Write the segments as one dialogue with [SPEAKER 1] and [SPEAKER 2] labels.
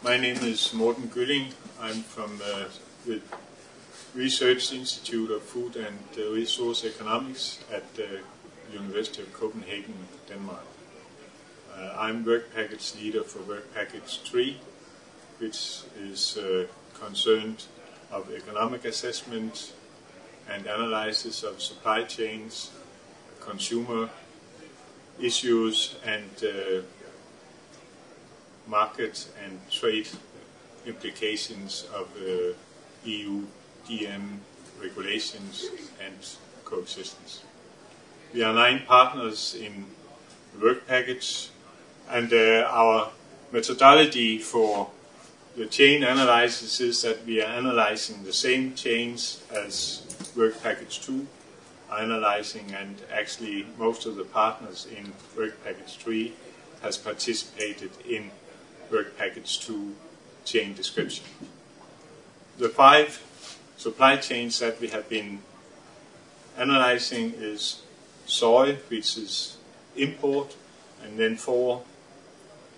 [SPEAKER 1] My name is Morten Gylling. I'm from the Research Institute of Food and Resource Economics at the University of Copenhagen, Denmark. I'm Work Package Leader for Work Package 3, which is concerned of economic assessment and analysis of supply chains, consumer issues, and market and trade implications of EU DM regulations and coexistence. We are 9 partners in the work package, and our methodology for the chain analysis is that we are analyzing the same chains as work package 2 are analyzing, and actually most of the partners in work package 3 has participated in work package 2 chain description. The 5 supply chains that we have been analyzing is soy, which is import, and then 4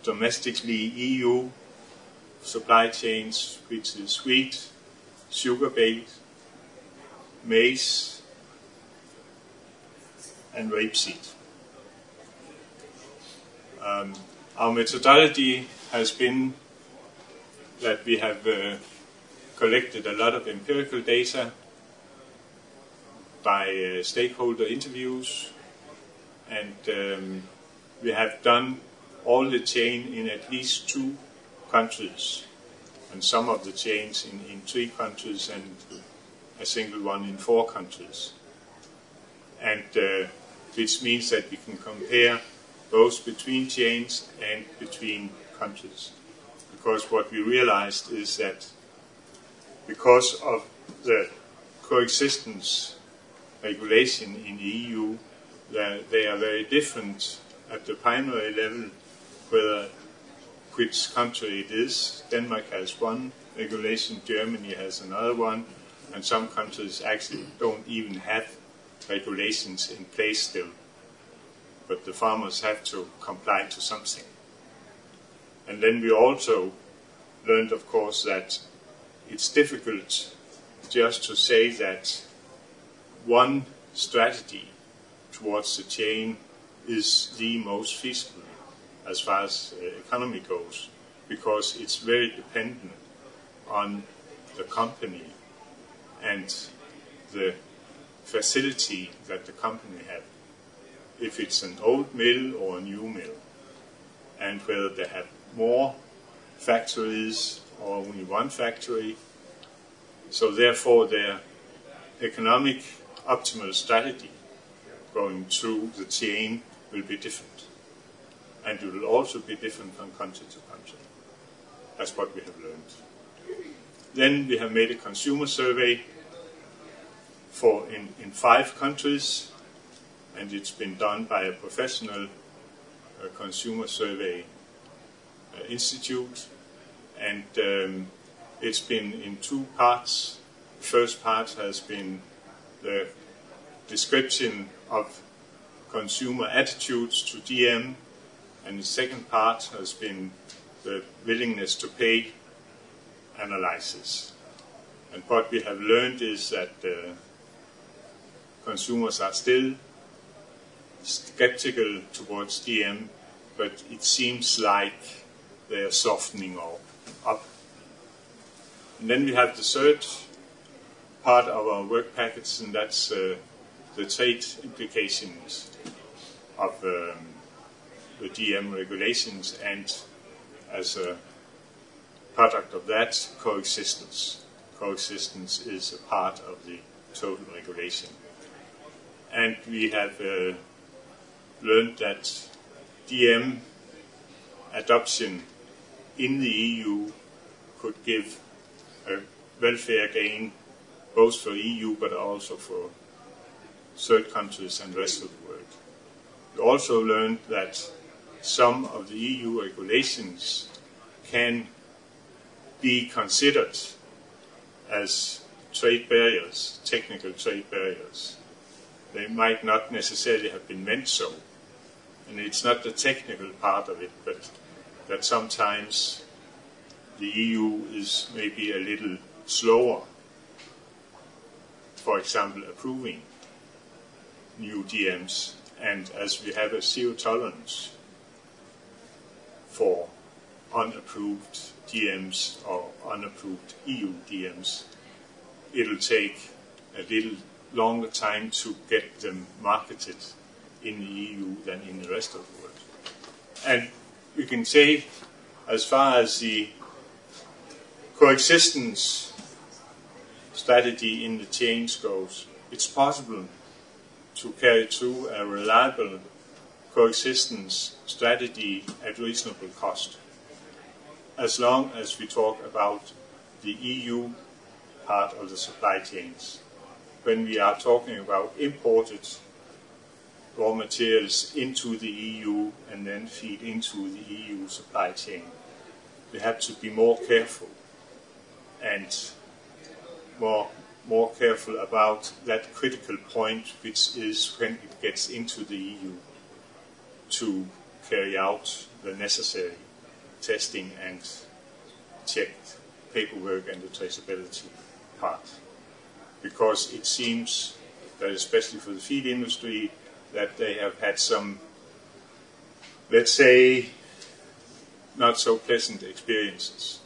[SPEAKER 1] domestically EU supply chains, which is wheat, sugar beet, maize, and rapeseed. Our methodology has been that we have collected a lot of empirical data by stakeholder interviews, and we have done all the chain in at least 2 countries, and some of the chains in 3 countries, and a single one in 4 countries. And which means that we can compare both between chains and between countries. Because what we realized is that because of the coexistence regulation in the EU, they are very different at the primary level, whether which country it is. Denmark has one regulation, Germany has another one, and some countries actually don't even have regulations in place still. But the farmers have to comply to something. And then we also learned, of course, that it's difficult just to say that one strategy towards the chain is the most feasible as far as economy goes, because it's very dependent on the company and the facility that the company have, if it's an old mill or a new mill, and whether they have more factories or only one factory. So therefore their economic optimal strategy going through the chain will be different, and it will also be different from country to country. That's what we have learned. Then we have made a consumer survey in 5 countries, and it's been done by a professional consumer survey institute, and it's been in 2 parts. The first part has been the description of consumer attitudes to DM, and the second part has been the willingness to pay analysis. And what we have learned is that consumers are still skeptical towards DM, but it seems like they are softening up. And then we have the third part of our work package, and that's the trade implications of the DM regulations, and as a product of that, coexistence. Coexistence is a part of the total regulation. And we have learned that DM adoption in the EU could give a welfare gain both for EU but also for third countries and the rest of the world. We also learned that some of the EU regulations can be considered as trade barriers, technical trade barriers. They might not necessarily have been meant so. And it's not the technical part of it, but that sometimes the EU is maybe a little slower, for example, approving new DMs, and as we have a zero tolerance for unapproved DMs or unapproved EU DMs, it'll take a little longer time to get them marketed in the EU than in the rest of the world. And we can say, as far as the coexistence strategy in the chains goes, it's possible to carry through a reliable coexistence strategy at reasonable cost, as long as we talk about the EU part of the supply chains. When we are talking about imported raw materials into the EU and then feed into the EU supply chain, we have to be more careful and more careful about that critical point, which is when it gets into the EU, to carry out the necessary testing and checked paperwork and the traceability part. Because it seems that, especially for the feed industry, that they have had some, let's say, not so pleasant experiences.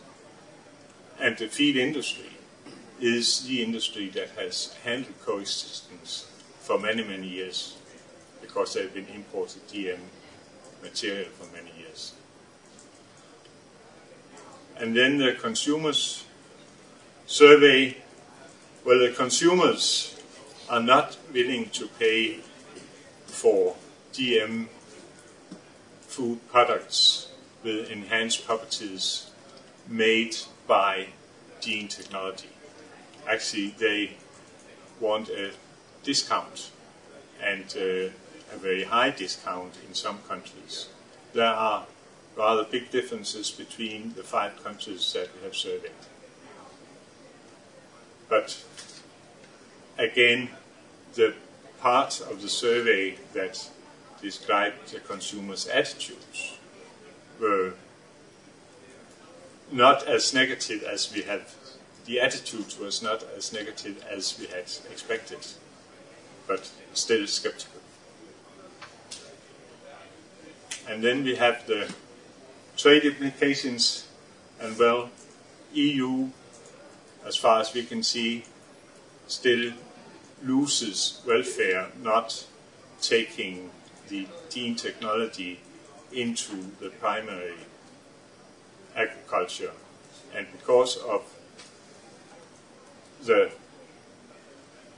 [SPEAKER 1] And the feed industry is the industry that has handled coexistence for many, many years, because they've been imported GM material for many years. And then the consumers survey. Well, the consumers are not willing to pay for GM food products with enhanced properties made by gene technology. Actually, they want a discount, and a very high discount in some countries. There are rather big differences between the 5 countries that we have surveyed. But again, the part of the survey that described the consumers' attitudes were not as negative as we had. The attitude was not as negative as we had expected, but still skeptical. And then we have the trade implications, and well, EU, as far as we can see, still loses welfare not taking the gene technology into the primary agriculture. And because of the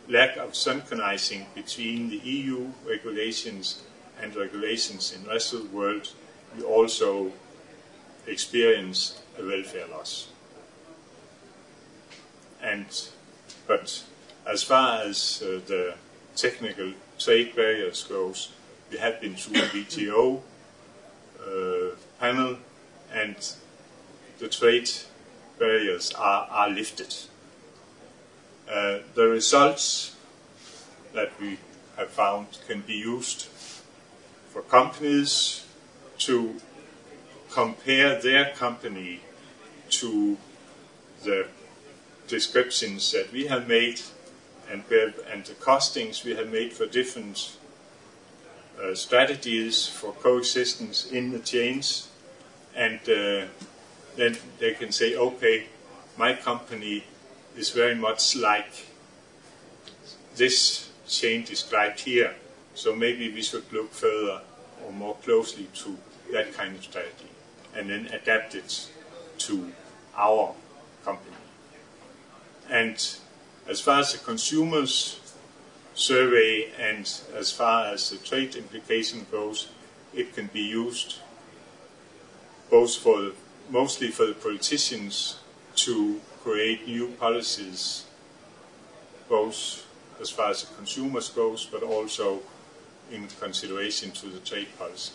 [SPEAKER 1] lack of synchronizing between the EU regulations and regulations in the rest of the world, we also experience a welfare loss. But as far as the technical trade barriers goes, we have been through the WTO panel, and the trade barriers are lifted. The results that we have found can be used for companies to compare their company to the descriptions that we have made and the costings we have made for different strategies for coexistence in the chains, and then they can say, okay, my company is very much like this chain described here, so maybe we should look further or more closely to that kind of strategy and then adapt it to our company. And as far as the consumers survey and as far as the trade implication goes, it can be used both mostly for the politicians to create new policies, both as far as the consumers goes, but also in consideration to the trade policy.